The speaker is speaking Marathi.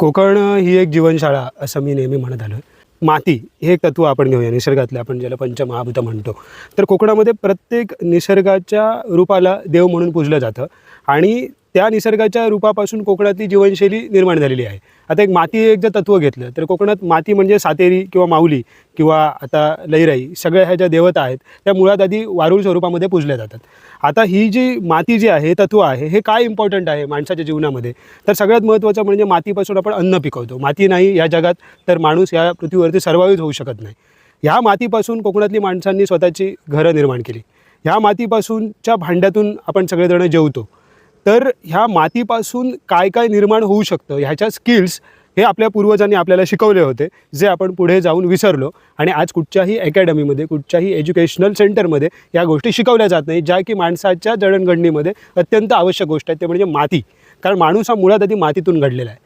कोकण ही एक जीवनशाळा असं मी नेहमी म्हणत आलो आहे. माती हे एक तत्त्व आपण घेऊया निसर्गातलं, आपण ज्याला पंचमहाभूत म्हणतो. तर कोकणामध्ये प्रत्येक निसर्गाच्या रूपाला देव म्हणून पूजलं जातं आणि त्या निसर्गाच्या रूपापासून कोकणातली जीवनशैली निर्माण झालेली आहे. आता एक माती एक जर तत्त्व घेतलं तर कोकणात माती म्हणजे सातेरी किंवा माऊली किंवा आता लईराई सगळ्या ह्या ज्या देवता आहेत त्या मुळात आधी वारुळ स्वरूपामध्ये पूजल्या जातात. आता ही जी माती जी आहे तत्त्व आहे हे काय इम्पॉर्टंट आहे माणसाच्या जीवनामध्ये, तर सगळ्यात महत्त्वाचं म्हणजे मातीपासून आपण अन्न पिकवतो. माती नाही या जगात तर माणूस या पृथ्वीवरती सर्वाईव्ह होऊ शकत नाही. ह्या मातीपासून कोकणातली माणसांनी स्वतःची घरं निर्माण केली. ह्या मातीपासूनच्या भांड्यातून आपण सगळेजण जेवतो. तर ह्या मातीपासून काय काय निर्माण होऊ शकतं ह्याच्या स्किल्स हे आपल्या पूर्वजांनी आपल्याला शिकवले होते, जे आपण पुढे जाऊन विसरलो. आणि आज कुठच्याही अकॅडमीमध्ये कुठच्याही एज्युकेशनल सेंटरमध्ये या गोष्टी शिकवल्या जात नाही, ज्या की माणसाच्या जडणघडणीमध्ये अत्यंत आवश्यक गोष्ट आहे, ते म्हणजे माती. कारण माणूस हा मुळात आधी मातीतून घडलेला आहे.